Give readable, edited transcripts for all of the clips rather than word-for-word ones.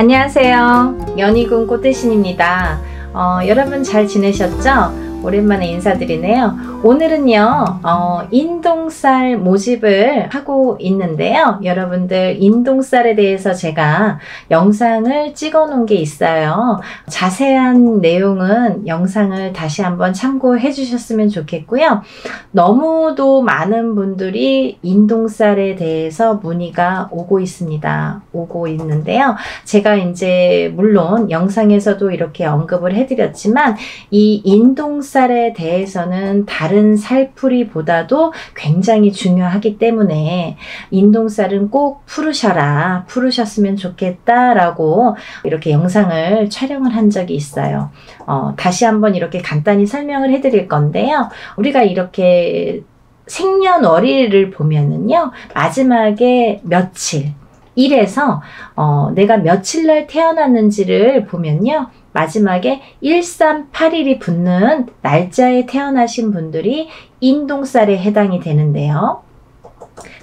안녕하세요. 연희군 꽃대신입니다. 여러분 잘 지내셨죠? 오랜만에 인사드리네요. 오늘은요 인동쌀 모집을 하고 있는데요. 여러분들 인동쌀에 대해서 제가 영상을 찍어 놓은 게 있어요. 자세한 내용은 영상을 다시 한번 참고해 주셨으면 좋겠고요. 너무도 많은 분들이 인동쌀에 대해서 문의가 오고 있는데요. 제가 이제 물론 영상에서도 이렇게 언급을 해드렸지만 이 인동쌀에 대해서는 다른 살풀이보다도 굉장히 중요하기 때문에 인동쌀은 꼭 풀으셨으면 좋겠다라고 이렇게 영상을 촬영을 한 적이 있어요. 다시 한번 이렇게 간단히 설명을 해드릴 건데요. 우리가 이렇게 생년월일을 보면은요, 마지막에 며칠, 일에서 내가 며칠 날 태어났는지를 보면요, 마지막에 1381이 붙는 날짜에 태어나신 분들이 인동쌀에 해당이 되는데요.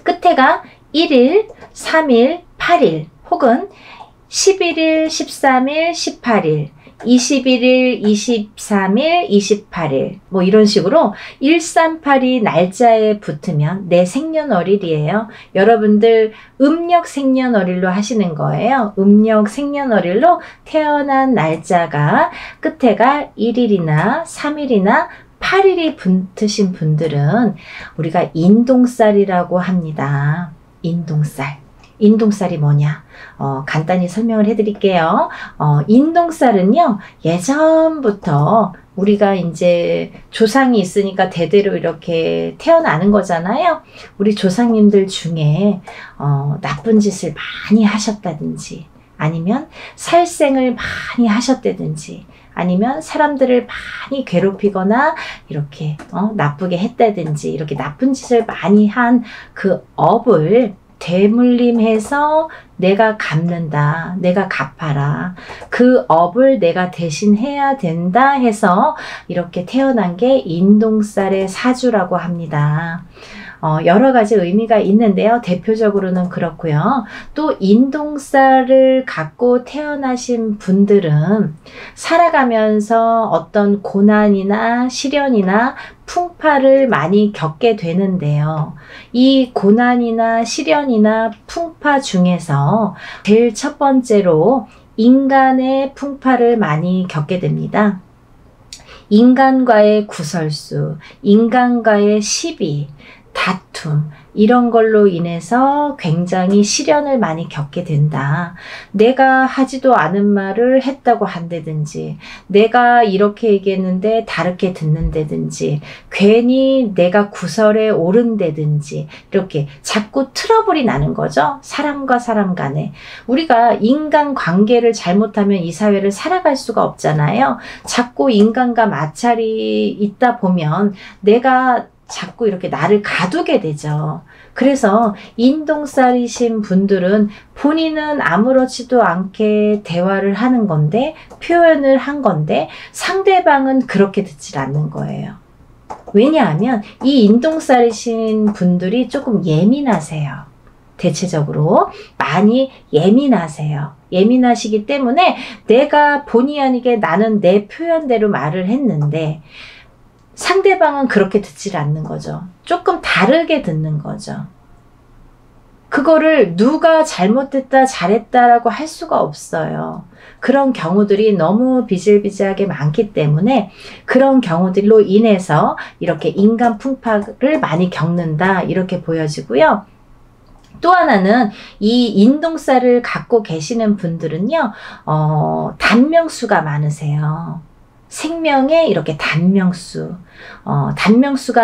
끝에가 1일, 3일, 8일 혹은 11일, 13일, 18일, 21일, 23일, 28일 뭐 이런 식으로 1382 날짜에 붙으면 내 생년월일이에요. 여러분들 음력 생년월일로 하시는 거예요. 음력 생년월일로 태어난 날짜가 끝에가 1일이나 3일이나 8일이 붙으신 분들은 우리가 인동쌀이라고 합니다. 인동쌀이 뭐냐? 간단히 설명을 해드릴게요. 인동쌀은요, 예전부터 우리가 이제 조상이 있으니까 대대로 이렇게 태어나는 거잖아요. 우리 조상님들 중에 나쁜 짓을 많이 하셨다든지, 아니면 살생을 많이 하셨다든지, 아니면 사람들을 많이 괴롭히거나 이렇게 나쁘게 했다든지, 이렇게 나쁜 짓을 많이 한 그 업을 대물림해서 내가 갚는다, 내가 갚아라, 그 업을 내가 대신해야 된다 해서 이렇게 태어난 게 인동쌀의 사주라고 합니다. 여러 가지 의미가 있는데요. 대표적으로는 그렇고요. 또 인동쌀을 갖고 태어나신 분들은 살아가면서 어떤 고난이나 시련이나 풍파를 많이 겪게 되는데요. 이 고난이나 시련이나 풍파 중에서 제일 첫 번째로 인간의 풍파를 많이 겪게 됩니다. 인간과의 구설수, 인간과의 시비, 다툼, 이런 걸로 인해서 굉장히 시련을 많이 겪게 된다. 내가 하지도 않은 말을 했다고 한다든지, 내가 이렇게 얘기했는데 다르게 듣는다든지, 괜히 내가 구설에 오른다든지, 이렇게 자꾸 트러블이 나는 거죠. 사람과 사람 간에. 우리가 인간 관계를 잘못하면 이 사회를 살아갈 수가 없잖아요. 자꾸 인간과 마찰이 있다 보면 내가 자꾸 이렇게 나를 가두게 되죠. 그래서 인동쌀이신 분들은 본인은 아무렇지도 않게 대화를 하는 건데, 표현을 한 건데, 상대방은 그렇게 듣질 않는 거예요. 왜냐하면 이 인동쌀이신 분들이 조금 예민하세요. 대체적으로 많이 예민하세요. 예민하시기 때문에 내가 본의 아니게 나는 내 표현대로 말을 했는데 상대방은 그렇게 듣질 않는 거죠. 조금 다르게 듣는 거죠. 그거를 누가 잘못했다 잘했다라고 할 수가 없어요. 그런 경우들이 너무 비일비재하게 많기 때문에 그런 경우들로 인해서 이렇게 인간 풍파를 많이 겪는다, 이렇게 보여지고요. 또 하나는 이 인동쌀을 갖고 계시는 분들은요, 단명수가 많으세요. 생명에 이렇게 단명수가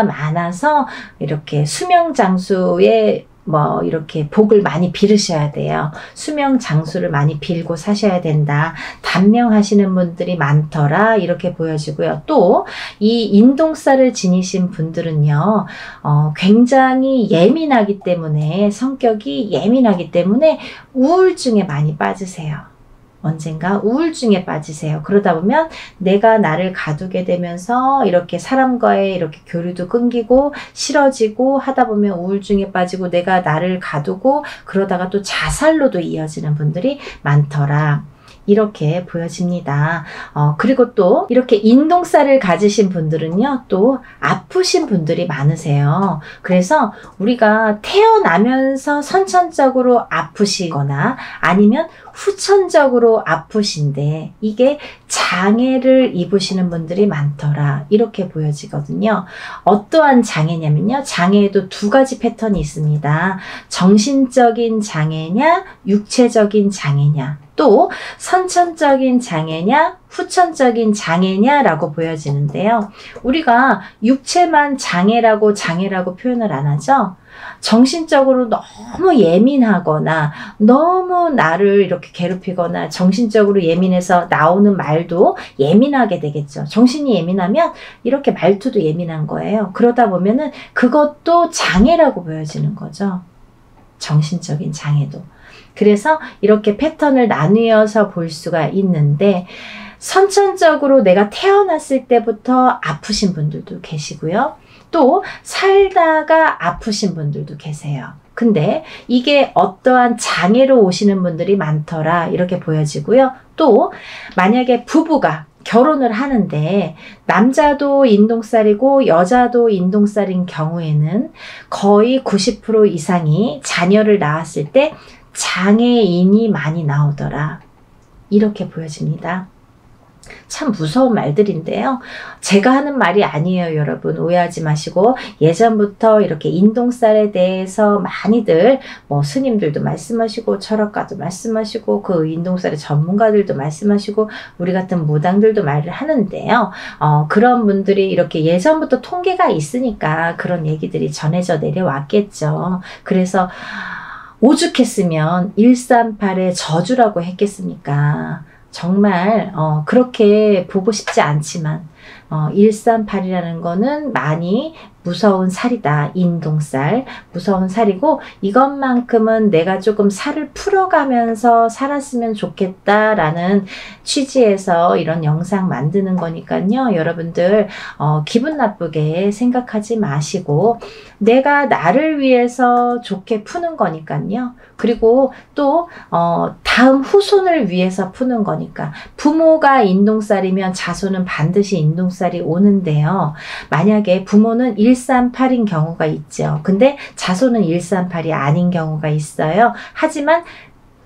많아서 이렇게 수명장수에 이렇게 복을 많이 빌으셔야 돼요. 수명장수를 많이 빌고 사셔야 된다. 단명하시는 분들이 많더라, 이렇게 보여지고요. 또 이 인동쌀을 지니신 분들은요, 굉장히 예민하기 때문에, 성격이 예민하기 때문에 우울증에 많이 빠지세요. 언젠가 우울증에 빠지세요. 그러다 보면 내가 나를 가두게 되면서 이렇게 사람과의 이렇게 교류도 끊기고 싫어지고 하다 보면 우울증에 빠지고 내가 나를 가두고 그러다가 또 자살로도 이어지는 분들이 많더라. 이렇게 보여집니다. 그리고 또 이렇게 인동살을 가지신 분들은요, 또 아프신 분들이 많으세요. 그래서 우리가 태어나면서 선천적으로 아프시거나 아니면 후천적으로 아프신데 이게 장애를 입으시는 분들이 많더라. 이렇게 보여지거든요. 어떠한 장애냐면요. 장애에도 두 가지 패턴이 있습니다. 정신적인 장애냐, 육체적인 장애냐. 또 선천적인 장애냐 후천적인 장애냐라고 보여지는데요. 우리가 육체만 장애라고 표현을 안 하죠. 정신적으로 너무 예민하거나 너무 나를 이렇게 괴롭히거나 정신적으로 예민해서 나오는 말도 예민하게 되겠죠. 정신이 예민하면 이렇게 말투도 예민한 거예요. 그러다 보면은 그것도 장애라고 보여지는 거죠. 정신적인 장애도. 그래서 이렇게 패턴을 나누어서 볼 수가 있는데 선천적으로 내가 태어났을 때부터 아프신 분들도 계시고요. 또 살다가 아프신 분들도 계세요. 근데 이게 어떠한 장애로 오시는 분들이 많더라 이렇게 보여지고요. 또 만약에 부부가 결혼을 하는데 남자도 인동살이고 여자도 인동살인 경우에는 거의 90% 이상이 자녀를 낳았을 때 장애인이 많이 나오더라. 이렇게 보여집니다. 참 무서운 말들인데요. 제가 하는 말이 아니에요, 여러분. 오해하지 마시고 예전부터 이렇게 인동살에 대해서 많이들 스님들도 말씀하시고 철학가도 말씀하시고 그 인동살의 전문가들도 말씀하시고 우리 같은 무당들도 말을 하는데요. 그런 분들이 이렇게 예전부터 통계가 있으니까 그런 얘기들이 전해져 내려왔겠죠. 그래서 오죽했으면 138의 저주라고 했겠습니까? 정말 그렇게 보고 싶지 않지만 138이라는 거는 많이 무서운 살이다. 인동살. 무서운 살이고 이것만큼은 내가 조금 살을 풀어가면서 살았으면 좋겠다라는 취지에서 이런 영상 만드는 거니까요. 여러분들 기분 나쁘게 생각하지 마시고 내가 나를 위해서 좋게 푸는 거니까요. 그리고 또 다음 후손을 위해서 푸는 거니까 부모가 인동살이면 자손은 반드시 인동살이 오는데요. 만약에 부모는 138인 경우가 있죠. 근데 자손은 138이 아닌 경우가 있어요. 하지만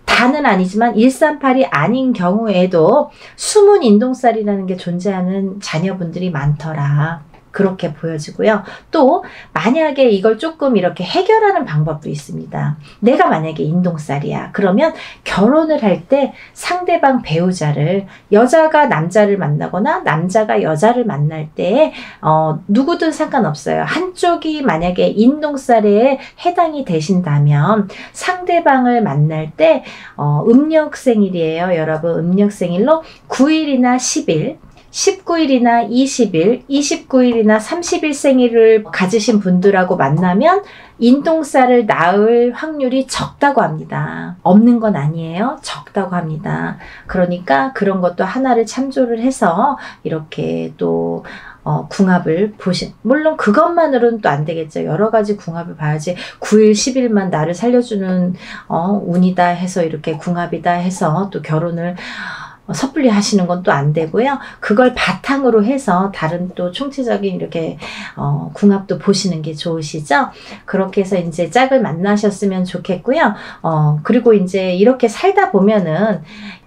다는 아니지만 138이 아닌 경우에도 숨은 인동살이라는 게 존재하는 자녀분들이 많더라. 그렇게 보여지고요. 또 만약에 이걸 조금 이렇게 해결하는 방법도 있습니다. 내가 만약에 인동살이야. 그러면 결혼을 할 때 상대방 배우자를 여자가 남자를 만나거나 남자가 여자를 만날 때 누구든 상관없어요. 한쪽이 만약에 인동살에 해당이 되신다면 상대방을 만날 때 음력생일이에요. 여러분 음력생일로 9일이나 10일 19일이나 20일, 29일이나 30일 생일을 가지신 분들하고 만나면 인동살을 낳을 확률이 적다고 합니다. 없는 건 아니에요. 적다고 합니다. 그러니까 그런 것도 하나를 참조를 해서 이렇게 또 궁합을 물론 그것만으로는 또 안 되겠죠. 여러 가지 궁합을 봐야지 9일, 10일만 나를 살려주는 운이다 해서 이렇게 궁합이다 해서 또 결혼을 섣불리 하시는 건 또 안 되고요. 그걸 바탕으로 해서 다른 또 총체적인 이렇게 궁합도 보시는 게 좋으시죠. 그렇게 해서 이제 짝을 만나셨으면 좋겠고요. 그리고 이제 이렇게 살다 보면은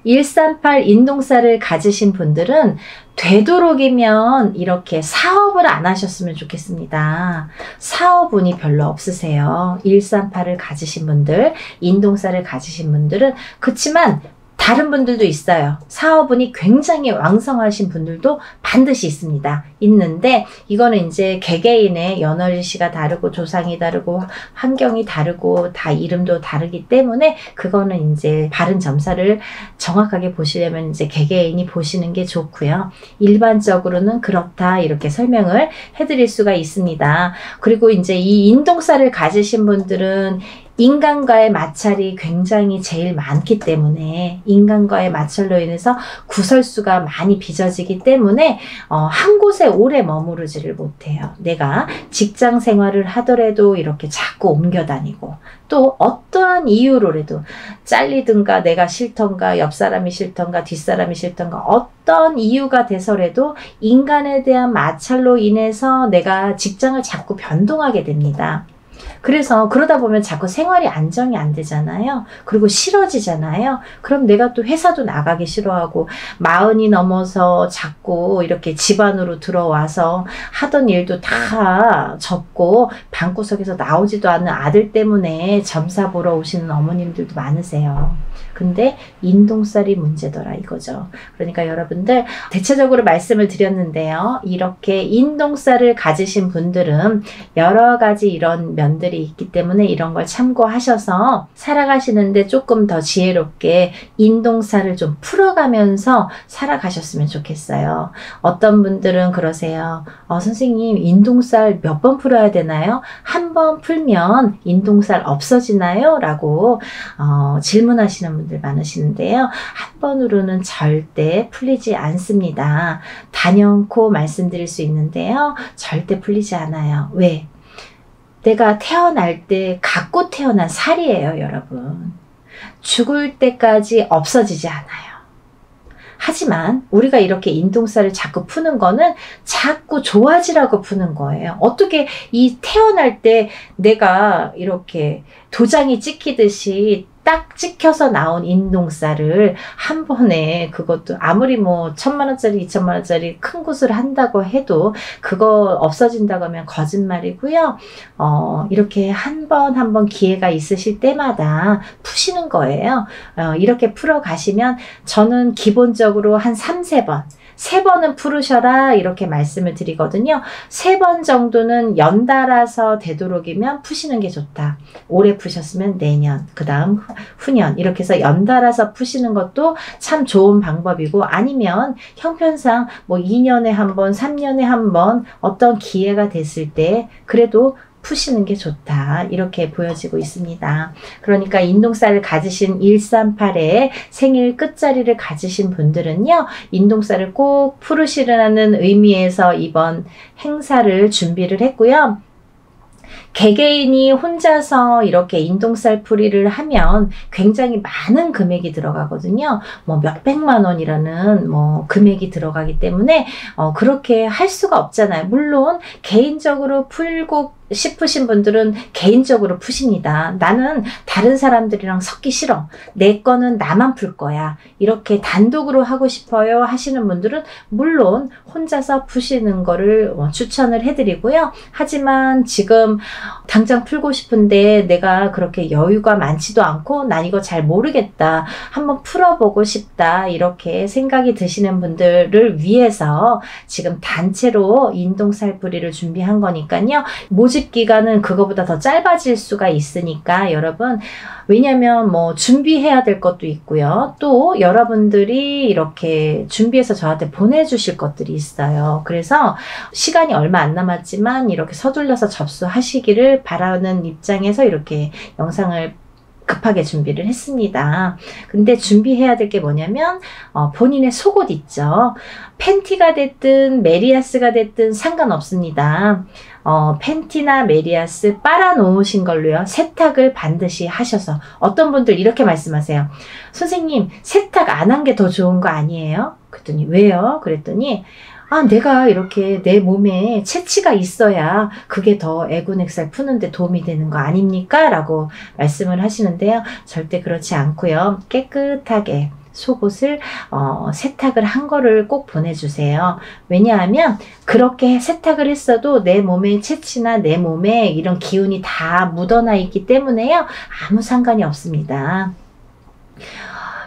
138 인동살을 가지신 분들은 되도록이면 이렇게 사업을 안 하셨으면 좋겠습니다. 사업운이 별로 없으세요. 138을 가지신 분들, 인동살을 가지신 분들은 그렇지만 다른 분들도 있어요. 사업운이 굉장히 왕성하신 분들도 반드시 있습니다. 있는데 이거는 이제 개개인의 연월일시가 다르고 조상이 다르고 환경이 다르고 다 이름도 다르기 때문에 그거는 이제 바른 점사를 정확하게 보시려면 이제 개개인이 보시는 게 좋고요. 일반적으로는 그렇다 이렇게 설명을 해드릴 수가 있습니다. 그리고 이제 이 인동살을 가지신 분들은 인간과의 마찰이 굉장히 제일 많기 때문에 인간과의 마찰로 인해서 구설수가 많이 빚어지기 때문에 한 곳에 오래 머무르지를 못해요. 내가 직장 생활을 하더라도 이렇게 자꾸 옮겨 다니고 또 어떠한 이유로라도 잘리든가 내가 싫던가 옆 사람이 싫던가 뒷사람이 싫던가 어떤 이유가 돼서라도 인간에 대한 마찰로 인해서 내가 직장을 자꾸 변동하게 됩니다. 그래서 그러다 보면 자꾸 생활이 안정이 안 되잖아요. 그리고 싫어지잖아요. 그럼 내가 또 회사도 나가기 싫어하고 40이 넘어서 자꾸 이렇게 집 안으로 들어와서 하던 일도 다 접고 방구석에서 나오지도 않는 아들 때문에 점사 보러 오시는 어머님들도 많으세요. 근데 인동살이 문제더라 이거죠. 그러니까 여러분들 대체적으로 말씀을 드렸는데요. 이렇게 인동살을 가지신 분들은 여러 가지 이런 면들이 있기 때문에 이런 걸 참고하셔서 살아가시는데 조금 더 지혜롭게 인동살을 좀 풀어가면서 살아가셨으면 좋겠어요. 어떤 분들은 그러세요. 선생님 인동살 몇 번 풀어야 되나요? 한 번 풀면 인동살 없어지나요? 라고 질문하시는 분들 많으시는데요. 한 번으로는 절대 풀리지 않습니다. 단연코 말씀드릴 수 있는데요. 절대 풀리지 않아요. 왜? 내가 태어날 때 갖고 태어난 살이에요, 여러분. 죽을 때까지 없어지지 않아요. 하지만 우리가 이렇게 인동살을 자꾸 푸는 거는 자꾸 좋아지라고 푸는 거예요. 어떻게 이 태어날 때 내가 이렇게 도장이 찍히듯이 딱 찍혀서 나온 인동살을 한 번에 그것도 아무리 뭐 1,000만원짜리 2,000만원짜리 큰 곳을 한다고 해도 그거 없어진다고 하면 거짓말이고요. 이렇게 한 번 기회가 있으실 때마다 푸시는 거예요. 이렇게 풀어 가시면 저는 기본적으로 한 3-4번 3번은 풀으셔라 이렇게 말씀을 드리거든요. 3번 정도는 연달아서 되도록이면 푸시는 게 좋다. 올해 푸셨으면 내년, 그 다음 후년 이렇게 해서 연달아서 푸시는 것도 참 좋은 방법이고 아니면 형편상 뭐 2년에 한 번, 3년에 한 번 어떤 기회가 됐을 때 그래도 푸시는 게 좋다. 이렇게 보여지고 있습니다. 그러니까 인동살을 가지신 138의 생일 끝자리를 가지신 분들은요. 인동살을 꼭 풀으시라는 의미에서 이번 행사를 준비를 했고요. 개개인이 혼자서 이렇게 인동살 풀이를 하면 굉장히 많은 금액이 들어가거든요. 뭐 몇백만 원이라는 뭐 금액이 들어가기 때문에 그렇게 할 수가 없잖아요. 물론 개인적으로 풀고 싶으신 분들은 개인적으로 푸십니다. 나는 다른 사람들이랑 섞기 싫어. 내 거는 나만 풀 거야. 이렇게 단독으로 하고 싶어요 하시는 분들은 물론 혼자서 푸시는 거를 추천을 해드리고요. 하지만 지금 당장 풀고 싶은데 내가 그렇게 여유가 많지도 않고 난 이거 잘 모르겠다. 한번 풀어보고 싶다. 이렇게 생각이 드시는 분들을 위해서 지금 단체로 인동살풀이를 준비한 거니까요. 모집 기간은 그거보다 더 짧아질 수가 있으니까 여러분 왜냐면 뭐 준비해야 될 것도 있고요. 또 여러분들이 이렇게 준비해서 저한테 보내주실 것들이 있어요. 그래서 시간이 얼마 안 남았지만 이렇게 서둘러서 접수하시기를 바라는 입장에서 이렇게 영상을 급하게 준비를 했습니다. 근데 준비해야 될 게 뭐냐면 본인의 속옷 있죠. 팬티가 됐든 메리아스가 됐든 상관없습니다. 팬티나 메리아스 빨아 놓으신 걸로요. 세탁을 반드시 하셔서 어떤 분들 이렇게 말씀하세요. 선생님 세탁 안 한 게 더 좋은 거 아니에요? 그랬더니 왜요? 그랬더니 내가 이렇게 내 몸에 채취가 있어야 그게 더 애군액살 푸는데 도움이 되는 거 아닙니까? 라고 말씀을 하시는데요. 절대 그렇지 않고요. 깨끗하게 속옷을 세탁을 한 거를 꼭 보내주세요. 왜냐하면 그렇게 세탁을 했어도 내 몸의 채취나 내 몸에 이런 기운이 다 묻어나 있기 때문에요. 아무 상관이 없습니다.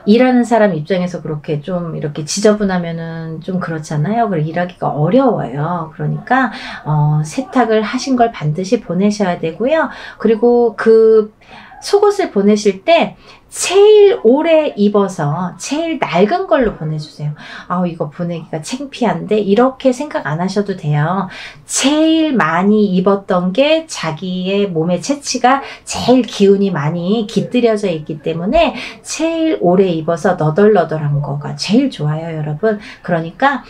일하는 사람 입장에서 그렇게 좀 이렇게 지저분하면은 좀 그렇잖아요. 그리고 일하기가 어려워요. 그러니까 세탁을 하신 걸 반드시 보내셔야 되고요. 그리고 그 속옷을 보내실 때 제일 오래 입어서 제일 낡은 걸로 보내주세요. 이거 보내기가 창피한데 이렇게 생각 안 하셔도 돼요. 제일 많이 입었던 게 자기의 몸의 체취가 제일 기운이 많이 깃들여져 있기 때문에 제일 오래 입어서 너덜너덜한 거가 제일 좋아요, 여러분. 그러니까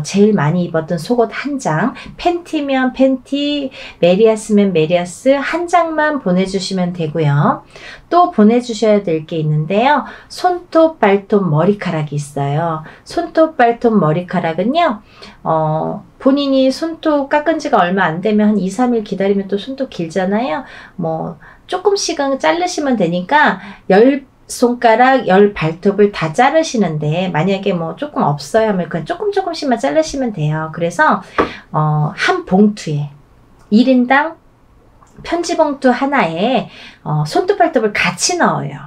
제일 많이 입었던 속옷 한 장, 팬티면 팬티, 메리아스면 메리아스 한 장만 보내주시면 되고요. 또 보내주셔야 될 게 있는데요. 손톱, 발톱, 머리카락이 있어요. 손톱, 발톱, 머리카락은요. 본인이 손톱 깎은 지가 얼마 안 되면 한 2, 3일 기다리면 또 손톱 길잖아요. 조금씩은 자르시면 되니까 10손가락 10발톱을 다 자르시는데 만약에 조금 없어요 하면 그냥 조금씩만 자르시면 돼요. 그래서 한 봉투에 1인당 편지봉투 하나에 손톱 발톱을 같이 넣어요.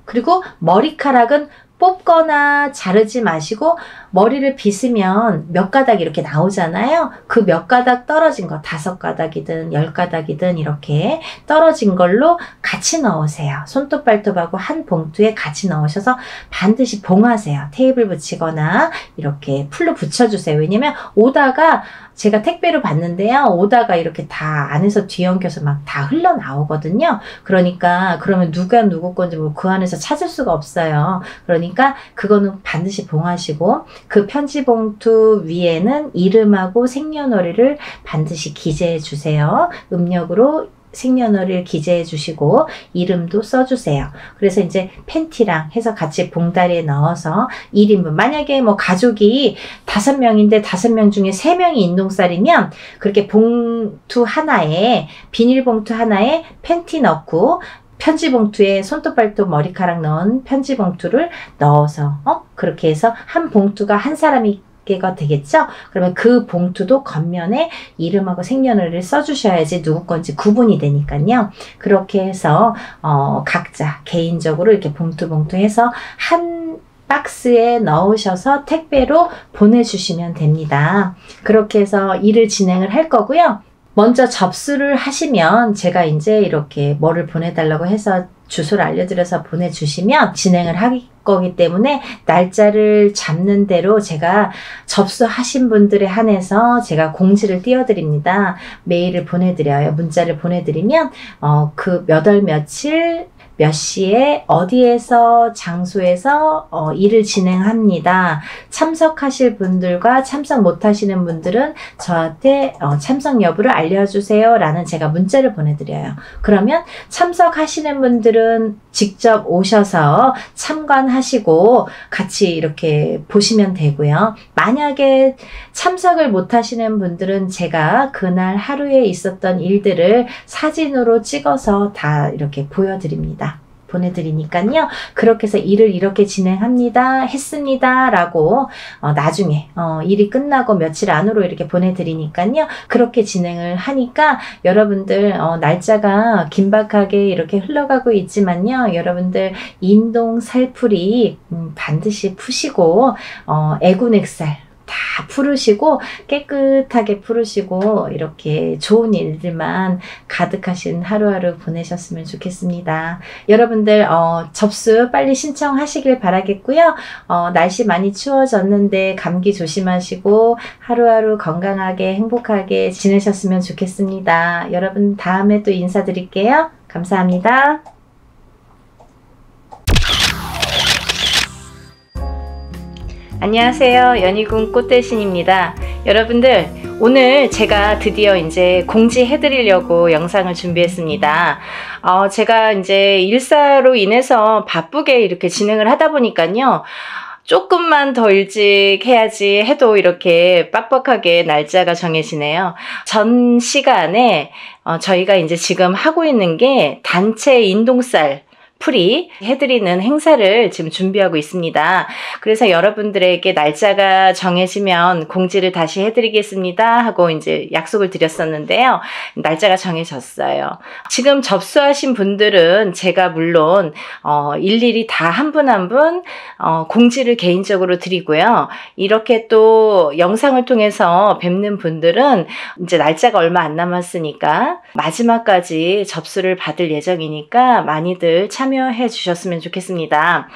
그리고 머리카락은 뽑거나 자르지 마시고 머리를 빗으면 몇 가닥 이렇게 나오잖아요. 그 몇 가닥 떨어진 거 5가닥이든 10가닥이든 이렇게 떨어진 걸로 같이 넣으세요. 손톱 발톱하고 한 봉투에 같이 넣으셔서 반드시 봉하세요. 테이블 붙이거나 이렇게 풀로 붙여주세요. 왜냐면 오다가 제가 택배로 받는데요. 오다가 이렇게 다 안에서 뒤엉켜서 막 다 흘러나오거든요. 그러니까 그러면 누가 누구 건지 그 안에서 찾을 수가 없어요. 그러니까 그거는 반드시 봉하시고 그 편지 봉투 위에는 이름하고 생년월일을 반드시 기재해 주세요. 음력으로 생년월일 기재해 주시고 이름도 써주세요. 그래서 이제 팬티랑 해서 같이 봉다리에 넣어서 1인분. 만약에 가족이 5명인데 5명 중에 3명이 인동살이면 그렇게 봉투 하나에 비닐봉투 하나에 팬티 넣고 편지 봉투에 손톱 발톱 머리카락 넣은 편지 봉투를 넣어서 그렇게 해서 한 봉투가 한 사람이 가 되겠죠? 그러면 그 봉투도 겉면에 이름하고 생년월일을 써주셔야지 누구 건지 구분이 되니까요. 그렇게 해서 각자 개인적으로 이렇게 봉투 해서 한 박스에 넣으셔서 택배로 보내주시면 됩니다. 그렇게 해서 일을 진행을 할 거고요. 먼저 접수를 하시면 제가 이제 이렇게 뭐를 보내달라고 해서 주소를 알려드려서 보내주시면 진행을 할 거기 때문에 날짜를 잡는 대로 제가 접수하신 분들에 한해서 제가 공지를 띄워드립니다. 메일을 보내드려요. 문자를 보내드리면 그 몇 월 며칠 몇 시에 어디에서 장소에서 일을 진행합니다. 참석하실 분들과 참석 못하시는 분들은 저한테 참석 여부를 알려주세요 라는 제가 문자를 보내드려요. 그러면 참석하시는 분들은 직접 오셔서 참관하시고 같이 이렇게 보시면 되고요. 만약에 참석을 못하시는 분들은 제가 그날 하루에 있었던 일들을 사진으로 찍어서 다 이렇게 보내드리니까요. 그렇게 해서 일을 이렇게 진행합니다. 했습니다. 라고 나중에 일이 끝나고 며칠 안으로 이렇게 보내드리니까요. 그렇게 진행을 하니까 여러분들 날짜가 긴박하게 이렇게 흘러가고 있지만요. 여러분들 인동 살풀이 반드시 푸시고 애군액살 다 풀으시고 깨끗하게 풀으시고 이렇게 좋은 일들만 가득하신 하루하루 보내셨으면 좋겠습니다. 여러분들 접수 빨리 신청하시길 바라겠고요. 날씨 많이 추워졌는데 감기 조심하시고 하루하루 건강하게 행복하게 지내셨으면 좋겠습니다. 여러분 다음에 또 인사드릴게요. 감사합니다. 안녕하세요. 연희군 꽃대신입니다. 여러분들 오늘 제가 드디어 이제 공지해 드리려고 영상을 준비했습니다. 제가 이제 일사로 인해서 바쁘게 이렇게 진행을 하다 보니까요. 조금만 더 일찍 해야지 해도 이렇게 빡빡하게 날짜가 정해지네요. 전 시간에 저희가 이제 지금 하고 있는 게 단체 인동살 풀이 해드리는 행사를 지금 준비하고 있습니다. 그래서 여러분들에게 날짜가 정해지면 공지를 다시 해드리겠습니다 하고 이제 약속을 드렸었는데요. 날짜가 정해졌어요. 지금 접수하신 분들은 제가 물론 일일이 다 한 분 한 분 공지를 개인적으로 드리고요. 이렇게 또 영상을 통해서 뵙는 분들은 이제 날짜가 얼마 안 남았으니까 마지막까지 접수를 받을 예정이니까 많이들 참여해 주셨으면 좋겠습니다.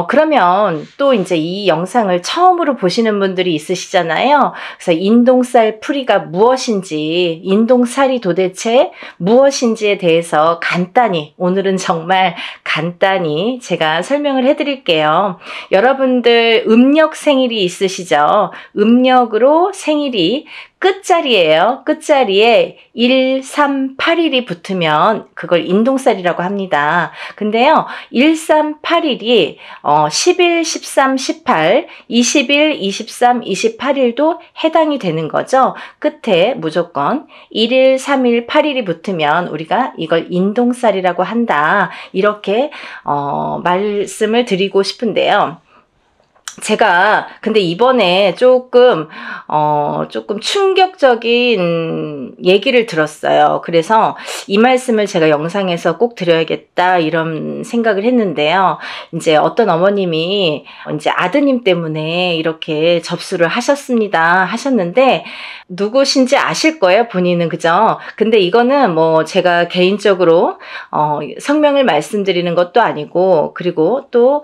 그러면 또 이제 이 영상을 처음으로 보시는 분들이 있으시잖아요. 그래서 인동살 풀이가 무엇인지, 인동살이 도대체 무엇인지에 대해서 간단히, 오늘은 정말 간단히 제가 설명을 해드릴게요. 여러분들 음력 생일이 있으시죠? 음력으로 생일이 끝자리예요. 끝자리에 1, 3, 8일이 붙으면 그걸 인동살이라고 합니다. 근데요, 1, 3, 8일이 10일, 13, 18, 20일, 23, 28일도 해당이 되는 거죠. 끝에 무조건 1일, 3일, 8일이 붙으면 우리가 이걸 인동살이라고 한다. 이렇게 말씀을 드리고 싶은데요. 제가 근데 이번에 조금 충격적인 얘기를 들었어요. 그래서 이 말씀을 제가 영상에서 꼭 드려야겠다 이런 생각을 했는데요. 이제 어떤 어머님이 이제 아드님 때문에 이렇게 접수를 하셨는데 누구신지 아실 거예요, 본인은. 그죠? 근데 이거는 뭐 제가 개인적으로 성명을 말씀드리는 것도 아니고, 그리고 또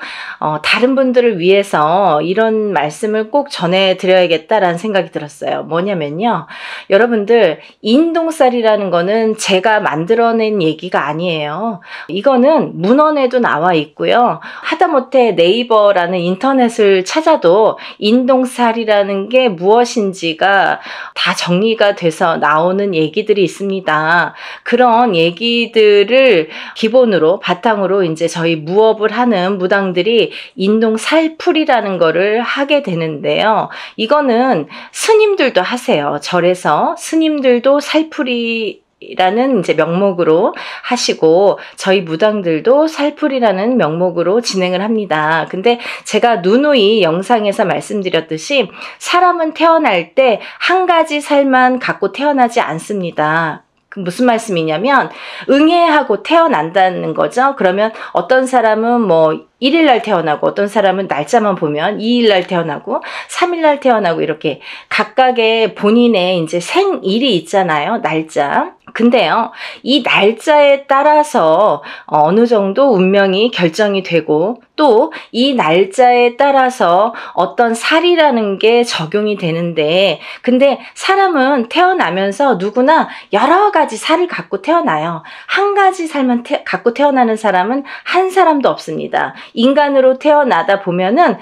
다른 분들을 위해서 이런 말씀을 꼭 전해드려야겠다라는 생각이 들었어요. 뭐냐면요, 여러분들, 인동살이라는 거는 제가 만들어낸 얘기가 아니에요. 이거는 문헌에도 나와 있고요. 하다못해 네이버라는 인터넷을 찾아도 인동살이라는 게 무엇인지가 다 정리가 돼서 나오는 얘기들이 있습니다. 그런 얘기들을 기본으로 바탕으로 이제 저희 무업을 하는 무당들이 인동살풀이라는 거를 하게 되는데요. 이거는 스님들도 하세요. 절에서 스님들도 살풀이 라는 이제 명목으로 하시고, 저희 무당들도 살풀이라는 명목으로 진행을 합니다. 근데 제가 누누이 영상에서 말씀드렸듯이 사람은 태어날 때 한 가지 살만 갖고 태어나지 않습니다. 그 무슨 말씀이냐면 응애하고 태어난다는 거죠. 그러면 어떤 사람은 뭐 1일날 태어나고, 어떤 사람은 날짜만 보면 2일날 태어나고 3일날 태어나고, 이렇게 각각의 본인의 이제 생일이 있잖아요. 날짜. 근데요, 이 날짜에 따라서 어느 정도 운명이 결정이 되고, 또 이 날짜에 따라서 어떤 살이라는 게 적용이 되는데, 근데 사람은 태어나면서 누구나 여러 가지 살을 갖고 태어나요. 한 가지 살만 갖고 태어나는 사람은 한 사람도 없습니다. 인간으로 태어나다 보면은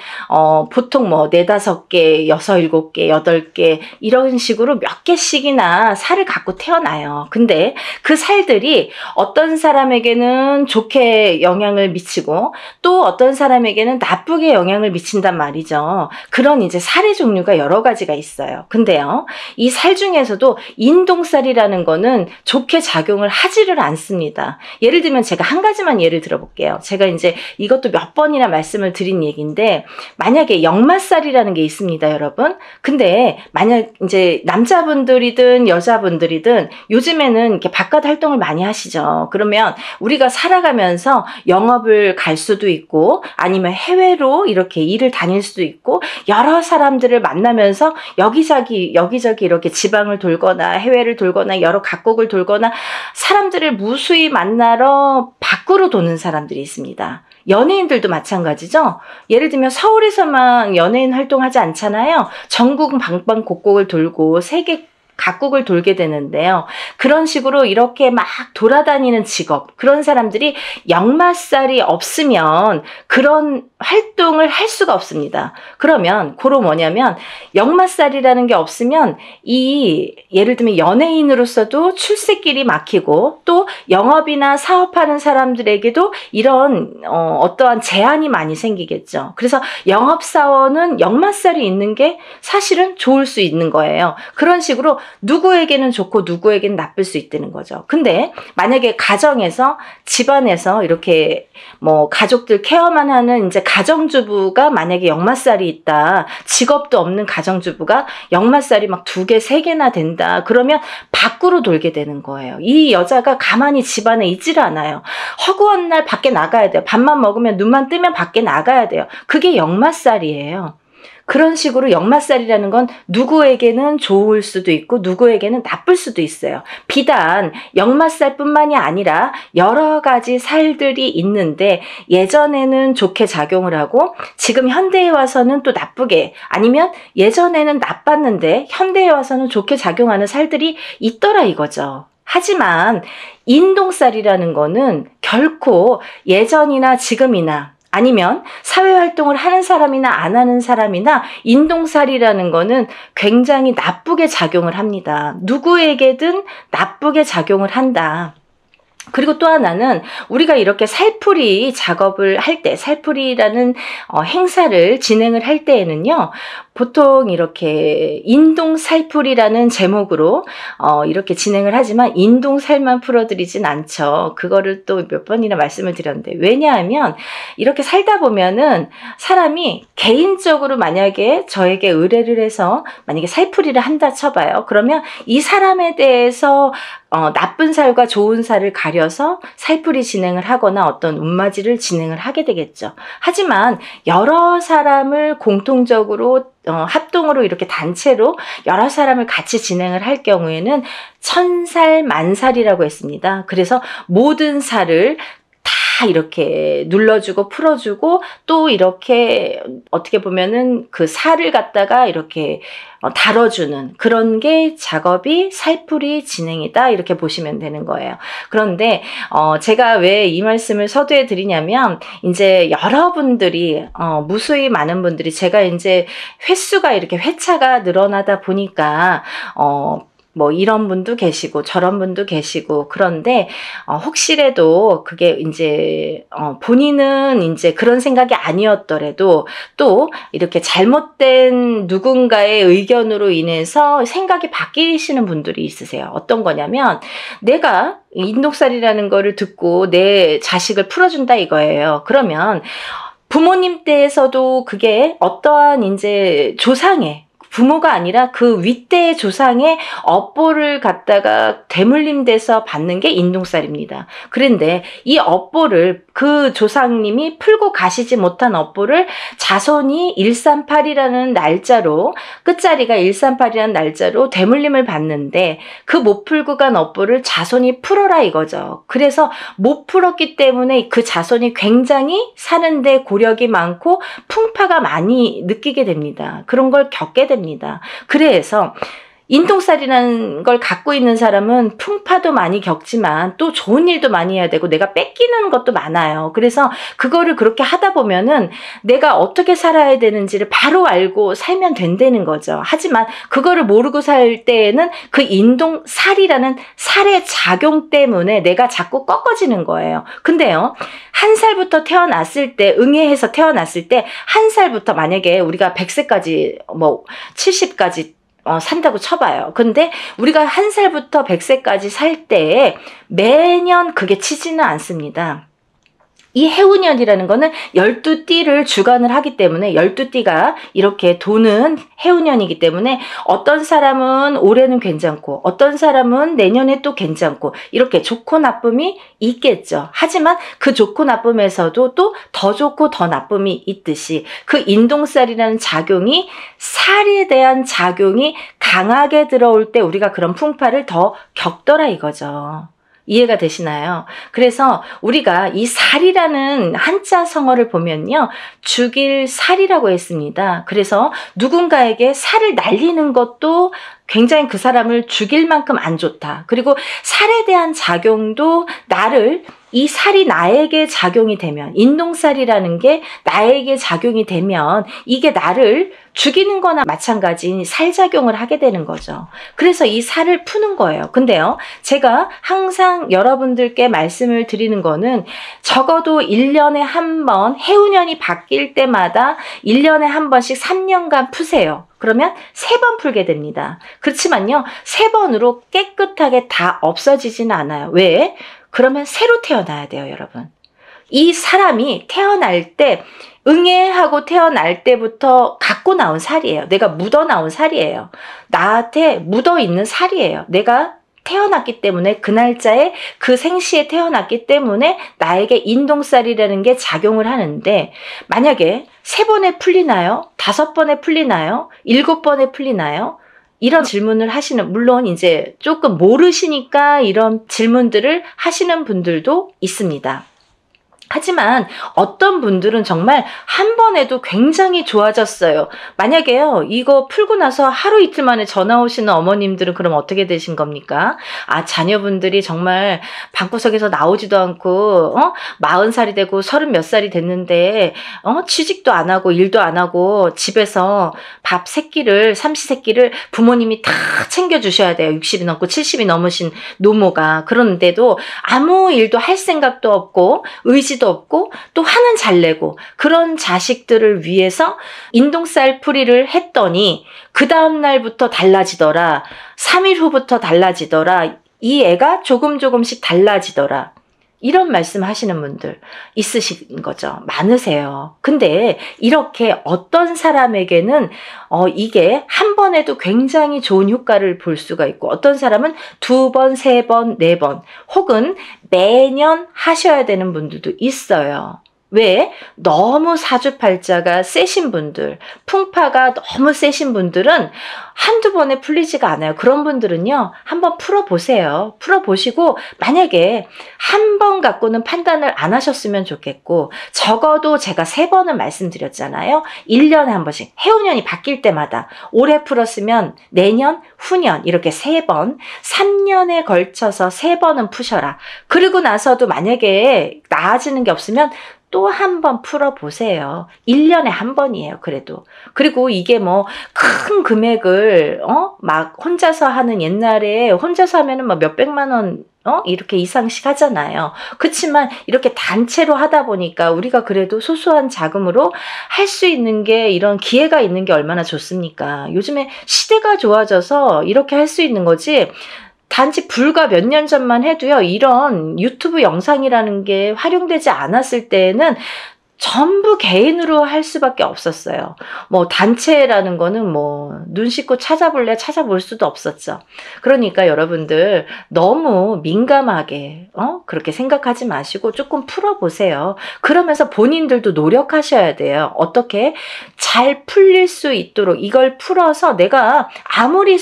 보통 뭐 4, 5개, 6, 7개, 8개 이런 식으로 몇 개씩이나 살을 갖고 태어나요. 근데 그 살들이 어떤 사람에게는 좋게 영향을 미치고 또 어떤 사람에게는 나쁘게 영향을 미친단 말이죠. 그런 이제 살의 종류가 여러 가지가 있어요. 근데요, 이 살 중에서도 인동살이라는 거는 좋게 작용을 하지를 않습니다. 예를 들면 제가 한 가지만 예를 들어볼게요. 제가 이제 이것도 몇 번이나 말씀을 드린 얘기인데, 만약에 역마살이라는 게 있습니다, 여러분. 근데 만약 이제 남자분들이든 여자분들이든 요즘에는 이렇게 바깥 활동을 많이 하시죠. 그러면 우리가 살아가면서 영업을 갈 수도 있고, 아니면 해외로 이렇게 일을 다닐 수도 있고, 여러 사람들을 만나면서 여기저기 이렇게 지방을 돌거나 해외를 돌거나 여러 각국을 돌거나 사람들을 무수히 만나러 밖으로 도는 사람들이 있습니다. 연예인들도 마찬가지죠. 예를 들면 서울에서만 연예인 활동하지 않잖아요. 전국 방방곡곡을 돌고 세계 각국을 돌게 되는데요. 그런 식으로 이렇게 막 돌아다니는 직업, 그런 사람들이 역마살이 없으면 그런 활동을 할 수가 없습니다. 그러면 그로 뭐냐면, 역마살이라는 게 없으면 예를 들면 연예인으로서도 출세길이 막히고, 또 영업이나 사업하는 사람들에게도 이런 어떠한 제한이 많이 생기겠죠. 그래서 영업사원은 역마살이 있는 게 사실은 좋을 수 있는 거예요. 그런 식으로 누구에게는 좋고 누구에게는 나쁠 수 있다는 거죠. 근데 만약에 가정에서 집안에서 이렇게 뭐 가족들 케어만 하는 이제 가정주부가 만약에 역마살이 있다. 직업도 없는 가정주부가 역마살이 막 2개, 3개나 된다. 그러면 밖으로 돌게 되는 거예요. 이 여자가 가만히 집안에 있지를 않아요. 허구한 날 밖에 나가야 돼요. 밥만 먹으면 눈만 뜨면 밖에 나가야 돼요. 그게 역마살이에요. 그런 식으로 역마살이라는 건 누구에게는 좋을 수도 있고 누구에게는 나쁠 수도 있어요. 비단 역마살뿐만이 아니라 여러 가지 살들이 있는데 예전에는 좋게 작용을 하고 지금 현대에 와서는 또 나쁘게, 아니면 예전에는 나빴는데 현대에 와서는 좋게 작용하는 살들이 있더라 이거죠. 하지만 인동살이라는 거는 결코 예전이나 지금이나 아니면 사회활동을 하는 사람이나 안 하는 사람이나 인동살이라는 거는 굉장히 나쁘게 작용을 합니다. 누구에게든 나쁘게 작용을 한다. 그리고 또 하나는 우리가 이렇게 살풀이 작업을 할 때, 살풀이라는 행사를 진행을 할 때에는요, 보통 이렇게 인동살풀이라는 제목으로 이렇게 진행을 하지만 인동살만 풀어드리진 않죠. 그거를 또 몇 번이나 말씀을 드렸는데, 왜냐하면 이렇게 살다 보면은 사람이 개인적으로 만약에 저에게 의뢰를 해서 만약에 살풀이를 한다 쳐봐요. 그러면 이 사람에 대해서 나쁜 살과 좋은 살을 가려서 살풀이 진행을 하거나 어떤 운맞이를 진행을 하게 되겠죠. 하지만 여러 사람을 공통적으로 합동으로 이렇게 단체로 여러 사람을 같이 진행을 할 경우에는 천살 만살이라고 했습니다. 그래서 모든 살을 다 이렇게 눌러주고 풀어주고 또 이렇게 어떻게 보면은 그 살을 갖다가 이렇게 다뤄주는 그런 게 작업이 살풀이 진행이다 이렇게 보시면 되는 거예요. 그런데 제가 왜 이 말씀을 서두에 드리냐면 이제 여러분들이 무수히 많은 분들이 제가 이제 횟수가 이렇게 회차가 늘어나다 보니까 뭐 이런 분도 계시고 저런 분도 계시고 그런데 혹시라도 그게 이제 본인은 이제 그런 생각이 아니었더라도 또 이렇게 잘못된 누군가의 의견으로 인해서 생각이 바뀌시는 분들이 있으세요. 어떤 거냐면 내가 인동살이라는 거를 듣고 내 자식을 풀어준다 이거예요. 그러면 부모님 때에서도 그게 어떠한 이제 조상의 부모가 아니라 그 윗대의 조상의 업보를 갖다가 대물림돼서 받는 게 인동살입니다. 그런데 이 업보를 그 조상님이 풀고 가시지 못한 업보를 자손이 138이라는 날짜로 끝자리가 138이라는 날짜로 대물림을 받는데 그 못 풀고 간 업보를 자손이 풀어라 이거죠. 그래서 못 풀었기 때문에 그 자손이 굉장히 사는데 고력이 많고 풍파가 많이 느끼게 됩니다. 그런 걸 겪게 됩니다. 그래서 인동살이라는 걸 갖고 있는 사람은 풍파도 많이 겪지만 또 좋은 일도 많이 해야 되고 내가 뺏기는 것도 많아요. 그래서 그거를 그렇게 하다 보면은 내가 어떻게 살아야 되는지를 바로 알고 살면 된다는 거죠. 하지만 그거를 모르고 살 때에는 그 인동살이라는 살의 작용 때문에 내가 자꾸 꺾어지는 거예요. 근데요, 1살부터 태어났을 때, 응애해서 태어났을 때 1살부터 만약에 우리가 100세까지 뭐 70까지 산다고 쳐봐요. 근데 우리가 1살부터 100세까지 살 때 매년 그게 치지는 않습니다. 이 해운년이라는 거는 12띠를 주관을 하기 때문에 12띠가 이렇게 도는 해운년이기 때문에 어떤 사람은 올해는 괜찮고 어떤 사람은 내년에 또 괜찮고 이렇게 좋고 나쁨이 있겠죠. 하지만 그 좋고 나쁨에서도 또 더 좋고 더 나쁨이 있듯이 그 인동살이라는 작용이 살에 대한 작용이 강하게 들어올 때 우리가 그런 풍파를 더 겪더라 이거죠. 이해가 되시나요? 그래서 우리가 이 살이라는 한자 성어를 보면요, 죽일 살이라고 했습니다. 그래서 누군가에게 살을 날리는 것도 굉장히 그 사람을 죽일 만큼 안 좋다. 그리고 살에 대한 작용도 이 살이 나에게 작용이 되면, 인동살이라는 게 나에게 작용이 되면 이게 나를 죽이는 거나 마찬가지인 살작용을 하게 되는 거죠. 그래서 이 살을 푸는 거예요. 근데요, 제가 항상 여러분들께 말씀을 드리는 거는 적어도 1년에 한 번, 해운년이 바뀔 때마다 1년에 한 번씩 3년간 푸세요. 그러면 3번 풀게 됩니다. 그렇지만요, 3번으로 깨끗하게 다 없어지지는 않아요. 왜? 그러면 새로 태어나야 돼요, 여러분. 이 사람이 태어날 때 응애하고 태어날 때부터 갖고 나온 살이에요. 내가 묻어 나온 살이에요. 나한테 묻어 있는 살이에요. 내가 태어났기 때문에, 그 날짜에 그 생시에 태어났기 때문에 나에게 인동살이라는 게 작용을 하는데, 만약에 3번에 풀리나요? 5번에 풀리나요? 7번에 풀리나요? 이런 질문을 하시는, 물론 이제 조금 모르시니까 이런 질문들을 하시는 분들도 있습니다. 하지만 어떤 분들은 정말 한 번에도 굉장히 좋아졌어요. 만약에요, 이거 풀고 나서 하루 이틀 만에 전화 오시는 어머님들은 그럼 어떻게 되신 겁니까? 아, 자녀분들이 정말 방구석에서 나오지도 않고 40살이 되고 30 몇 살이 됐는데 취직도 안 하고 일도 안 하고 집에서 밥 세끼를, 삼시세끼를 부모님이 다 챙겨주셔야 돼요. 60이 넘고 70이 넘으신 노모가. 그런데도 아무 일도 할 생각도 없고 의지도 없고 또 화는 잘 내고, 그런 자식들을 위해서 인동살 풀이를 했더니 그 다음 날부터 달라지더라. 3일 후부터 달라지더라. 이 애가 조금씩 달라지더라. 이런 말씀 하시는 분들 있으신 거죠. 많으세요. 근데 이렇게 어떤 사람에게는 이게 한 번에도 굉장히 좋은 효과를 볼 수가 있고, 어떤 사람은 2번, 3번, 4번 혹은 매년 하셔야 되는 분들도 있어요. 왜? 너무 사주팔자가 세신 분들, 풍파가 너무 세신 분들은 한두 번에 풀리지가 않아요. 그런 분들은요, 한번 풀어보세요. 풀어보시고 만약에 한 번 갖고는 판단을 안 하셨으면 좋겠고, 적어도 제가 3번은 말씀드렸잖아요. 1년에 한 번씩, 해운년이 바뀔 때마다 올해 풀었으면 내년, 후년 이렇게 3번, 3년에 걸쳐서 3번은 푸셔라. 그리고 나서도 만약에 나아지는 게 없으면 또 한 번 풀어보세요. 1년에 한 번이에요, 그래도. 그리고 이게 뭐 큰 금액을 막 혼자서 하는, 옛날에 혼자서 하면은 막 몇백만 원 이렇게 이상씩 하잖아요. 그렇지만 이렇게 단체로 하다 보니까 우리가 그래도 소소한 자금으로 할 수 있는 게, 이런 기회가 있는 게 얼마나 좋습니까? 요즘에 시대가 좋아져서 이렇게 할 수 있는 거지, 단지 불과 몇 년 전만 해도요, 이런 유튜브 영상이라는 게 활용되지 않았을 때에는 전부 개인으로 할 수밖에 없었어요. 뭐 단체라는 거는 뭐 눈 씻고 찾아볼래 찾아볼 수도 없었죠. 그러니까 여러분들 너무 민감하게 그렇게 생각하지 마시고 조금 풀어보세요. 그러면서 본인들도 노력하셔야 돼요. 어떻게 잘 풀릴 수 있도록 이걸 풀어서 내가 아무리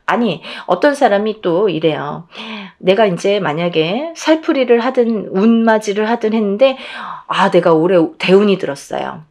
아니, 어떤 사람이 또 이래요. 내가 이제 만약에 살풀이를 하든 운맞이를 하든 했는데, 아, 내가 올해 대운이 들었어요.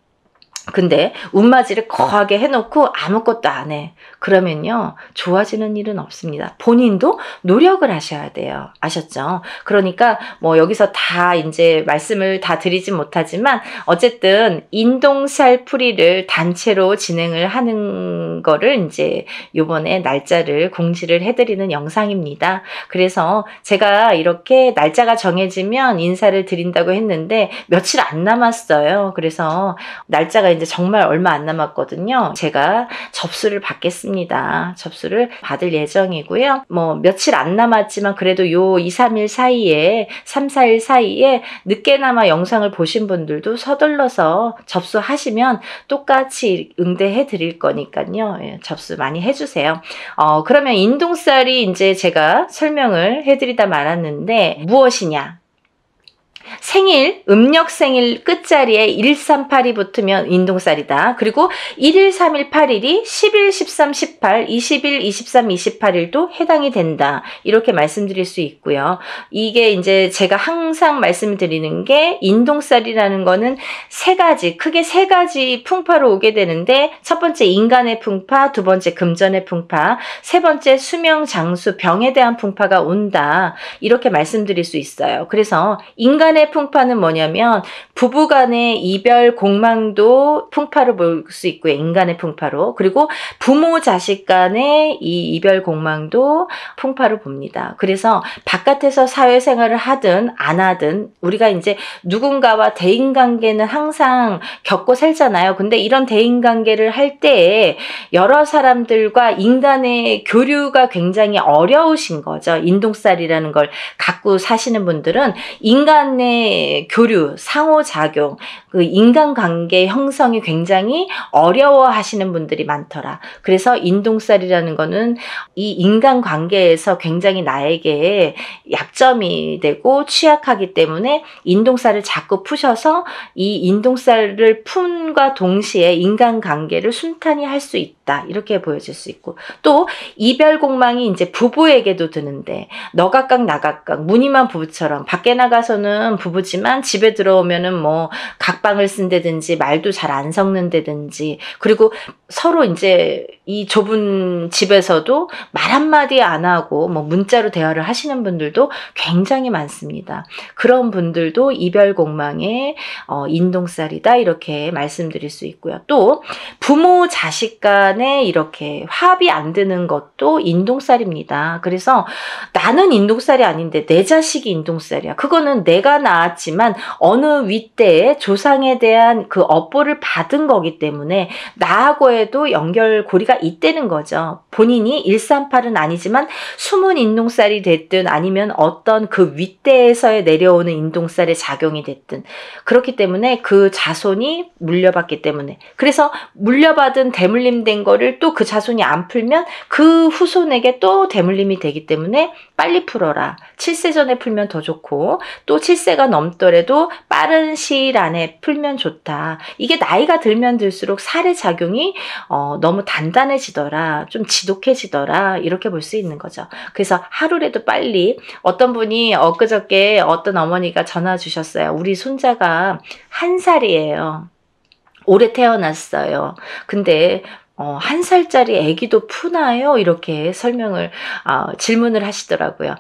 근데 운맞이를 거하게 해놓고 아무것도 안 해. 그러면요, 좋아지는 일은 없습니다. 본인도 노력을 하셔야 돼요. 아셨죠? 그러니까 뭐 여기서 다 이제 말씀을 다 드리진 못하지만, 어쨌든 인동살 풀이를 단체로 진행을 하는 거를 이제 요번에 날짜를 공지를 해드리는 영상입니다. 그래서 제가 이렇게 날짜가 정해지면 인사를 드린다고 했는데 며칠 안 남았어요. 그래서 날짜가 이제 정말 얼마 안 남았거든요. 제가 접수를 받겠습니다. 접수를 받을 예정이고요. 뭐 며칠 안 남았지만 그래도 요 2, 3일 사이에, 3, 4일 사이에 늦게나마 영상을 보신 분들도 서둘러서 접수하시면 똑같이 응대해 드릴 거니까요. 예, 접수 많이 해주세요. 그러면 인동살이 이제 제가 설명을 해드리다 말았는데 무엇이냐? 생일, 음력 생일 끝자리에 1382 붙으면 인동살이다. 그리고 1일, 3일, 8일이 10일, 13, 18, 20일, 23, 28일도 해당이 된다. 이렇게 말씀드릴 수 있고요. 이게 이제 제가 항상 말씀드리는 게, 인동살이라는 거는 크게 세 가지 풍파로 오게 되는데, 첫 번째 인간의 풍파, 두 번째 금전의 풍파, 세 번째 수명, 장수, 병에 대한 풍파가 온다. 이렇게 말씀드릴 수 있어요. 그래서 인간의 인간의 풍파는 뭐냐면 부부간의 이별 공망도 풍파로 볼 수 있고요. 인간의 풍파로. 그리고 부모 자식 간의 이 이별 공망도 풍파로 봅니다. 그래서 바깥에서 사회생활을 하든 안 하든 우리가 이제 누군가와 대인관계는 항상 겪고 살잖아요. 근데 이런 대인관계를 할 때에 여러 사람들과 인간의 교류가 굉장히 어려우신 거죠. 인동살이라는 걸 갖고 사시는 분들은 인간의 교류, 상호작용, 그 인간관계 형성이 굉장히 어려워하시는 분들이 많더라. 그래서 인동살이라는 거는 이 인간관계에서 굉장히 나에게 약점이 되고 취약하기 때문에 인동살을 자꾸 푸셔서 이 인동살을 푼과 동시에 인간관계를 순탄히 할 수 있다. 이렇게 보여질 수 있고, 또 이별 공망이 이제 부부에게도 드는데 너각각 나각각 무늬만 부부처럼 밖에 나가서는 부부지만 집에 들어오면은 뭐 각방을 쓴다든지 말도 잘 안 섞는다든지, 그리고 서로 이제 이 좁은 집에서도 말 한마디 안 하고 뭐 문자로 대화를 하시는 분들도 굉장히 많습니다. 그런 분들도 이별 공망의 인동살이다 이렇게 말씀드릴 수 있고요. 또 부모 자식 간에 이렇게 화합이 안 되는 것도 인동살입니다. 그래서 나는 인동살이 아닌데 내 자식이 인동살이야. 그거는 내가 낳았지만 어느 윗대에 조상에 대한 그 업보를 받은 거기 때문에 나하고에도 연결고리가 있다는 거죠. 본인이 138은 아니지만 숨은 인동살이 됐든 아니면 어떤 그 윗대에서의 내려오는 인동살의 작용이 됐든 그렇기 때문에 그 자손이 물려받기 때문에, 그래서 물려받은 대물림된 거를 또 그 자손이 안 풀면 그 후손에게 또 대물림이 되기 때문에 빨리 풀어라. 7세 전에 풀면 더 좋고 또 7세가 넘더라도 빠른 시일 안에 풀면 좋다. 이게 나이가 들면 들수록 살의 작용이 너무 단단해지더라. 좀 지독해지더라. 이렇게 볼 수 있는 거죠. 그래서 하루라도 빨리, 어떤 분이 엊그저께 어떤 어머니가 전화 주셨어요. 우리 손자가 1살이에요. 올해 태어났어요. 근데 1살짜리 아기도 푸나요? 이렇게 질문을 하시더라고요.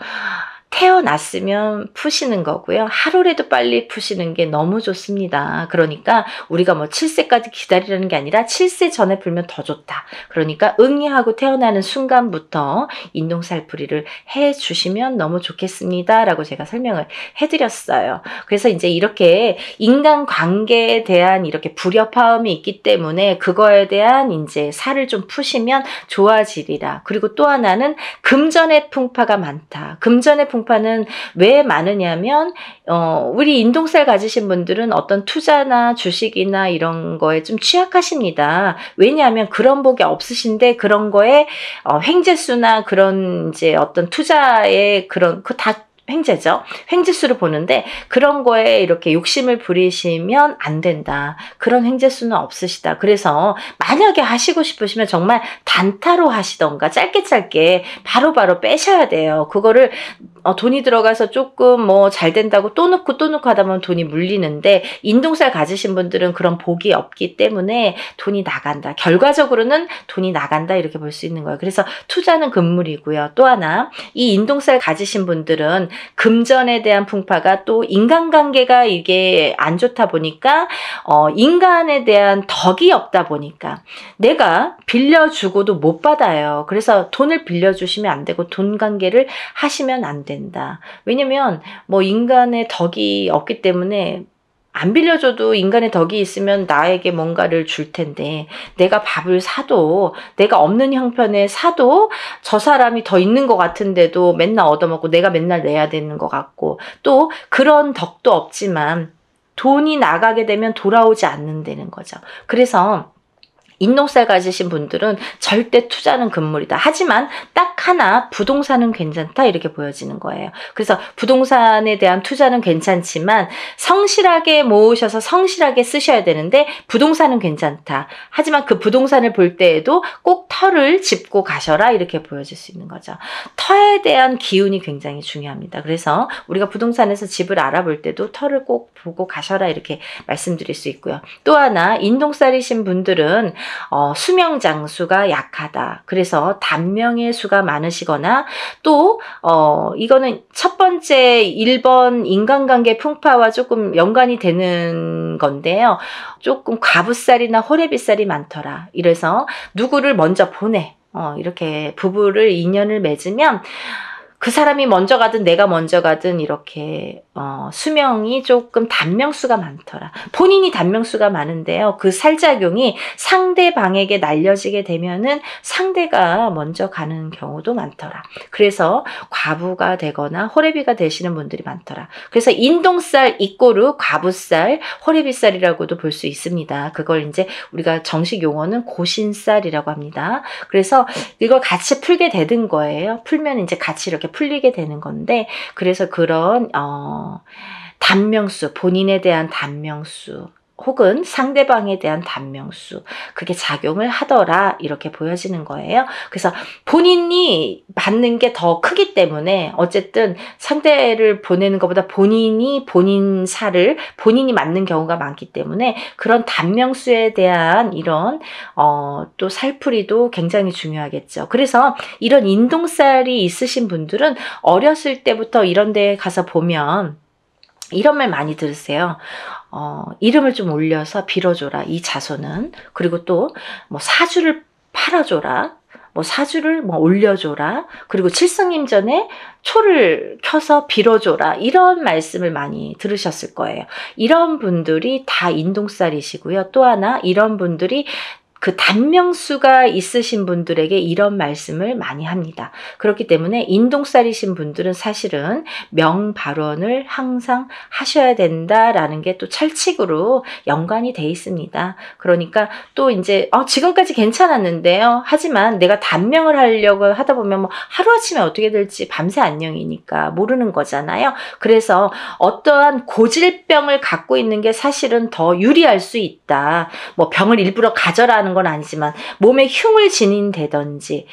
태어났으면 푸시는 거고요. 하루라도 빨리 푸시는 게 너무 좋습니다. 그러니까 우리가 뭐 7세까지 기다리라는 게 아니라 7세 전에 풀면 더 좋다. 그러니까 응애하고 태어나는 순간부터 인동살풀이를 해주시면 너무 좋겠습니다. 라고 제가 설명을 해드렸어요. 그래서 이제 이렇게 인간관계에 대한 이렇게 불협화음이 있기 때문에 그거에 대한 이제 살을 좀 푸시면 좋아지리라. 그리고 또 하나는 금전의 풍파가 많다. 금전의 풍파는 왜 많으냐면 우리 인동살 가지신 분들은 어떤 투자나 주식이나 이런 거에 좀 취약하십니다. 왜냐하면 그런 복이 없으신데 그런 거에 횡재수나 그런 이제 어떤 투자의 그런 그 다 횡재죠. 횡재수를 보는데 그런 거에 이렇게 욕심을 부리시면 안 된다. 그런 횡재수는 없으시다. 그래서 만약에 하시고 싶으시면 정말 단타로 하시던가 짧게 바로바로 빼셔야 돼요. 그거를 돈이 들어가서 조금 뭐 잘 된다고 또 넣고 하다 보면 돈이 물리는데, 인동살 가지신 분들은 그런 복이 없기 때문에 돈이 나간다. 결과적으로는 돈이 나간다 이렇게 볼 수 있는 거예요. 그래서 투자는 금물이고요. 또 하나, 이 인동살 가지신 분들은 금전에 대한 풍파가 또 인간관계가 이게 안 좋다 보니까 인간에 대한 덕이 없다 보니까 내가 빌려주고도 못 받아요. 그래서 돈을 빌려주시면 안 되고 돈 관계를 하시면 안 된다. 왜냐면 뭐 인간의 덕이 없기 때문에 안 빌려줘도 인간의 덕이 있으면 나에게 뭔가를 줄 텐데, 내가 밥을 사도 내가 없는 형편에 사도 저 사람이 더 있는 것 같은데도 맨날 얻어먹고 내가 맨날 내야 되는 것 같고, 또 그런 덕도 없지만 돈이 나가게 되면 돌아오지 않는다는 거죠. 그래서 인동살 가지신 분들은 절대 투자는 금물이다. 하지만 딱 하나 부동산은 괜찮다 이렇게 보여지는 거예요. 그래서 부동산에 대한 투자는 괜찮지만 성실하게 모으셔서 성실하게 쓰셔야 되는데 부동산은 괜찮다. 하지만 그 부동산을 볼 때에도 꼭 터를 짚고 가셔라 이렇게 보여질 수 있는 거죠. 터에 대한 기운이 굉장히 중요합니다. 그래서 우리가 부동산에서 집을 알아볼 때도 터를 꼭 보고 가셔라 이렇게 말씀드릴 수 있고요. 또 하나, 인동살이신 분들은 수명 장수가 약하다. 그래서 단명의 수가 많으시거나 또 이거는 첫 번째 1번 인간관계 풍파와 조금 연관이 되는 건데요. 조금 과부살이나 호래비살이 많더라. 이래서 누구를 먼저 보내. 이렇게 부부를 인연을 맺으면 그 사람이 먼저 가든 내가 먼저 가든 이렇게 수명이 조금 단명수가 많더라. 본인이 단명수가 많은데요. 그 살작용이 상대방에게 날려지게 되면은 상대가 먼저 가는 경우도 많더라. 그래서 과부가 되거나 호래비가 되시는 분들이 많더라. 그래서 인동살 이꼬르 과부살, 호래비살이라고도 볼 수 있습니다. 그걸 이제 우리가 정식 용어는 고신살이라고 합니다. 그래서 이걸 같이 풀게 되는 거예요. 풀면 이제 같이 이렇게 풀리게 되는 건데, 그래서 그런 단명수, 본인에 대한 단명수 혹은 상대방에 대한 단명수, 그게 작용을 하더라 이렇게 보여지는 거예요. 그래서 본인이 받는 게 더 크기 때문에 어쨌든 상대를 보내는 것보다 본인이 본인 살을 본인이 맞는 경우가 많기 때문에 그런 단명수에 대한 이런 또 살풀이도 굉장히 중요하겠죠. 그래서 이런 인동살이 있으신 분들은 어렸을 때부터 이런 데 가서 보면 이런 말 많이 들으세요. 이름을 좀 올려서 빌어줘라, 이 자손은. 그리고 또 뭐 사주를 팔아줘라, 뭐 사주를 뭐 올려줘라, 그리고 칠성님 전에 초를 켜서 빌어줘라, 이런 말씀을 많이 들으셨을 거예요. 이런 분들이 다 인동살이시고요. 또 하나, 이런 분들이 그 단명수가 있으신 분들에게 이런 말씀을 많이 합니다. 그렇기 때문에 인동살이신 분들은 사실은 명발언을 항상 하셔야 된다라는 게 또 철칙으로 연관이 돼 있습니다. 그러니까 또 이제 지금까지 괜찮았는데요. 하지만 내가 단명을 하려고 하다 보면 뭐 하루아침에 어떻게 될지 밤새 안녕이니까 모르는 거잖아요. 그래서 어떠한 고질병을 갖고 있는 게 사실은 더 유리할 수 있다. 뭐 병을 일부러 가져라는 건 아니지만 몸에 흉을 지닌다든지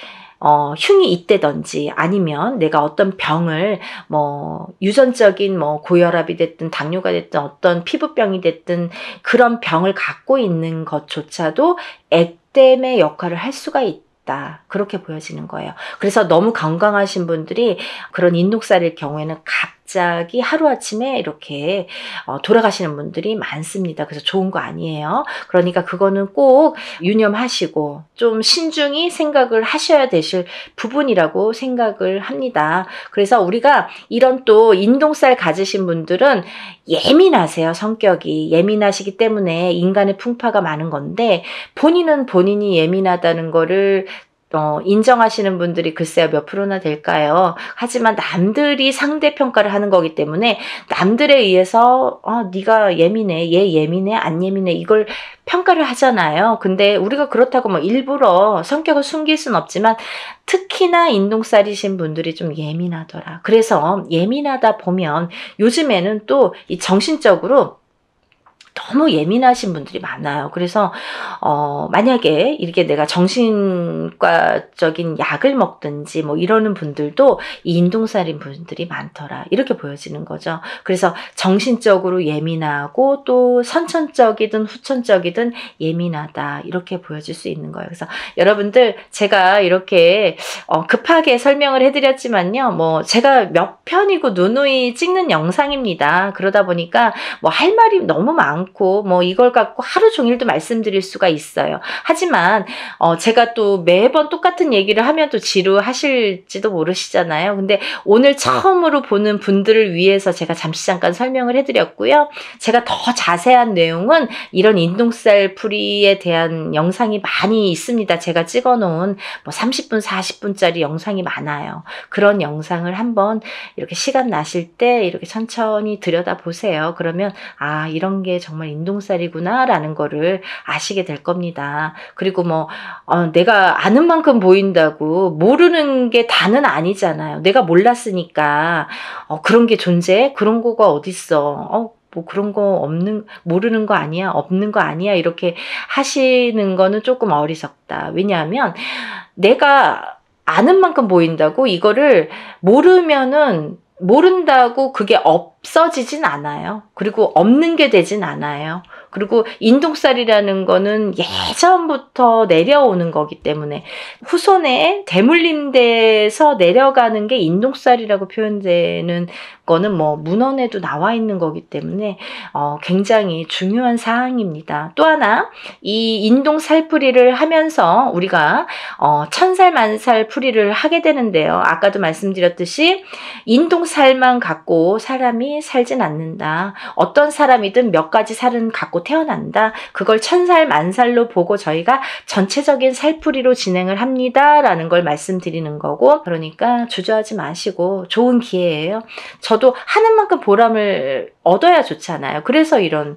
흉이 있다든지 아니면 내가 어떤 병을 뭐 유전적인 뭐 고혈압이 됐든 당뇨가 됐든 어떤 피부병이 됐든 그런 병을 갖고 있는 것조차도 액땜의 역할을 할 수가 있다. 그렇게 보여지는 거예요. 그래서 너무 건강하신 분들이 그런 인동살일 경우에는 갑자기 하루아침에 이렇게 돌아가시는 분들이 많습니다. 그래서 좋은 거 아니에요. 그러니까 그거는 꼭 유념하시고 좀 신중히 생각을 하셔야 되실 부분이라고 생각을 합니다. 그래서 우리가 이런 또 인동살 가지신 분들은 예민하세요. 성격이 예민하시기 때문에 인간의 풍파가 많은 건데, 본인은 본인이 예민하다는 거를 인정하시는 분들이 글쎄요 몇 프로나 될까요? 하지만 남들이 상대평가를 하는 거기 때문에 남들에 의해서 네가 예민해, 얘 예민해, 안 예민해, 이걸 평가를 하잖아요. 근데 우리가 그렇다고 뭐 일부러 성격을 숨길 순 없지만 특히나 인동살이신 분들이 좀 예민하더라. 그래서 예민하다 보면 요즘에는 또 이 정신적으로 너무 예민하신 분들이 많아요. 그래서 만약에 이렇게 내가 정신과적인 약을 먹든지 뭐 이러는 분들도 이 인동살인 분들이 많더라. 이렇게 보여지는 거죠. 그래서 정신적으로 예민하고 또 선천적이든 후천적이든 예민하다. 이렇게 보여질 수 있는 거예요. 그래서 여러분들 제가 이렇게 급하게 설명을 해드렸지만요. 뭐 제가 몇 편이고 누누이 찍는 영상입니다. 그러다 보니까 뭐 할 말이 너무 많고 뭐 이걸 갖고 하루 종일도 말씀드릴 수가 있어요. 하지만 제가 또 매번 똑같은 얘기를 하면 또 지루하실지도 모르시잖아요. 근데 오늘 처음으로 보는 분들을 위해서 제가 잠깐 설명을 해드렸고요. 제가 더 자세한 내용은 이런 인동살 풀이에 대한 영상이 많이 있습니다. 제가 찍어놓은 뭐 30분, 40분짜리 영상이 많아요. 그런 영상을 한번 이렇게 시간 나실 때 이렇게 천천히 들여다보세요. 그러면 이런 게 정말 인동살이구나 라는 거를 아시게 될 겁니다. 그리고 뭐 내가 아는 만큼 보인다고 모르는 게 다는 아니잖아요. 내가 몰랐으니까 그런 게 존재해? 그런 거가 어딨어? 뭐 그런 거 모르는 거 아니야? 없는 거 아니야? 이렇게 하시는 거는 조금 어리석다. 왜냐하면 내가 아는 만큼 보인다고 이거를 모른다고 그게 없어지진 않아요. 그리고 없는 게 되진 않아요. 그리고 인동살이라는 거는 예전부터 내려오는 거기 때문에 후손에 대물림돼서 내려가는 게 인동살이라고 표현되는 거는 뭐 문헌에도 나와 있는 거기 때문에 굉장히 중요한 사항입니다. 또 하나, 이 인동살풀이를 하면서 우리가 천살 만살 풀이를 하게 되는데요. 아까도 말씀드렸듯이 인동살만 갖고 사람이 살진 않는다. 어떤 사람이든 몇 가지 살은 갖고 태어난다. 그걸 천살 만살로 보고 저희가 전체적인 살풀이로 진행을 합니다. 라는 걸 말씀드리는 거고, 그러니까 주저하지 마시고 좋은 기회예요. 저도 하는 만큼 보람을 얻어야 좋잖아요. 그래서 이런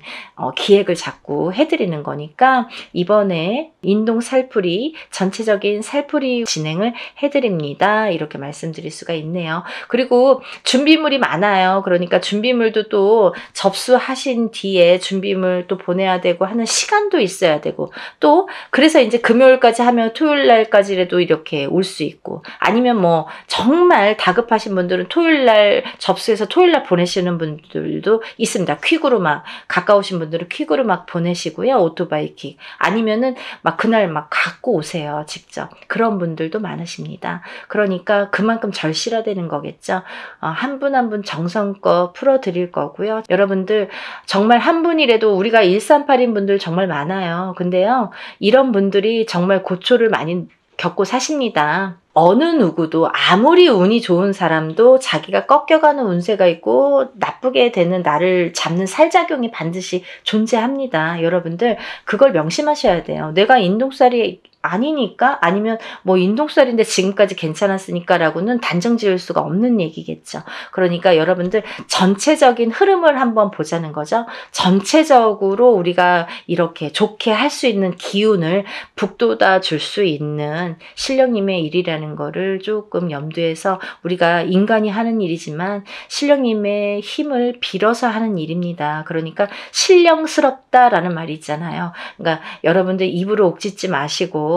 기획을 자꾸 해드리는 거니까 이번에 인동 살풀이, 전체적인 살풀이 진행을 해드립니다. 이렇게 말씀드릴 수가 있네요. 그리고 준비물이 많아요. 그러니까 준비물도 또 접수하신 뒤에 준비물 또 보내야 되고 하는 시간도 있어야 되고, 또 그래서 이제 금요일까지 하면 토요일 날까지라도 이렇게 올 수 있고, 아니면 뭐 정말 다급하신 분들은 토요일 날 접수해서 토요일 날 보내시는 분들도 있습니다. 퀵으로 막, 가까우신 분들은 퀵으로 막 보내시고요. 오토바이 퀵. 아니면은 막 그날 막 갖고 오세요. 직접. 그런 분들도 많으십니다. 그러니까 그만큼 절실화되는 거겠죠. 한 분 한 분 정성껏 풀어드릴 거고요. 여러분들 정말 한 분이라도, 우리가 1382인 분들 정말 많아요. 근데요, 이런 분들이 정말 고초를 많이 겪고 사십니다. 어느 누구도, 아무리 운이 좋은 사람도 자기가 꺾여가는 운세가 있고 나쁘게 되는 나를 잡는 살작용이 반드시 존재합니다. 여러분들 그걸 명심하셔야 돼요. 내가 인동살이 아니니까, 아니면 뭐 인동살인데 지금까지 괜찮았으니까 라고는 단정 지을 수가 없는 얘기겠죠. 그러니까 여러분들 전체적인 흐름을 한번 보자는 거죠. 전체적으로 우리가 이렇게 좋게 할 수 있는 기운을 북돋아 줄 수 있는 신령님의 일이라는 거를 조금 염두에서, 우리가 인간이 하는 일이지만 신령님의 힘을 빌어서 하는 일입니다. 그러니까 신령스럽다라는 말이 있잖아요. 그러니까 여러분들 입으로 옥짓지 마시고,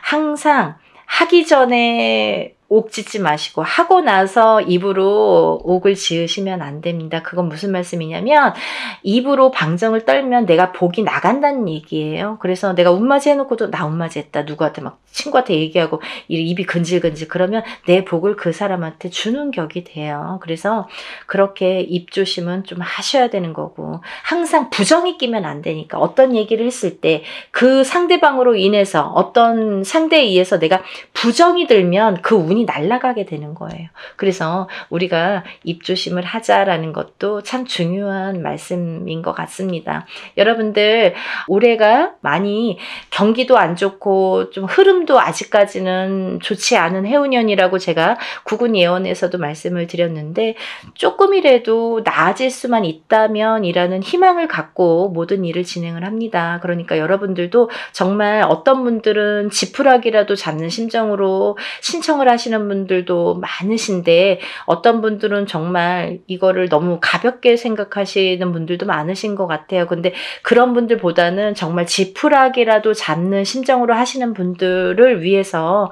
항상 하기 전에 옥 짓지 마시고 하고 나서 입으로 옥을 지으시면 안 됩니다. 그건 무슨 말씀이냐면, 입으로 방정을 떨면 내가 복이 나간다는 얘기예요. 그래서 내가 운맞이 해놓고도 나 운맞이 했다, 누구한테 막 친구한테 얘기하고 입이 근질근질, 그러면 내 복을 그 사람한테 주는 격이 돼요. 그래서 그렇게 입조심은 좀 하셔야 되는 거고, 항상 부정이 끼면 안 되니까, 어떤 얘기를 했을 때 그 상대방으로 인해서, 어떤 상대에 의해서 내가 부정이 들면 그 운이 날아가게 되는 거예요. 그래서 우리가 입조심을 하자라는 것도 참 중요한 말씀인 것 같습니다. 여러분들 올해가 많이 경기도 안 좋고 좀 흐름도 아직까지는 좋지 않은 해운년이라고 제가 구군 예언에서도 말씀을 드렸는데, 조금이라도 나아질 수만 있다면 이라는 희망을 갖고 모든 일을 진행을 합니다. 그러니까 여러분들도 정말, 어떤 분들은 지푸라기라도 잡는 심정으로 신청을 하시는 분들도 많으신데, 어떤 분들은 정말 이거를 너무 가볍게 생각하시는 분들도 많으신 것 같아요. 근데 그런 분들보다는 정말 지푸라기라도 잡는 심정으로 하시는 분들을 위해서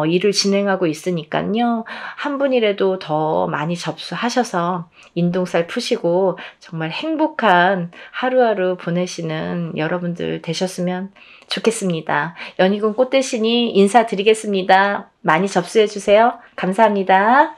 일을 진행하고 있으니까요. 한 분이라도 더 많이 접수하셔서 인동살 푸시고 정말 행복한 하루하루 보내시는 여러분들 되셨으면 좋겠습니다. 연희군 꽃대신이 인사드리겠습니다. 많이 접수해 주세요. 감사합니다.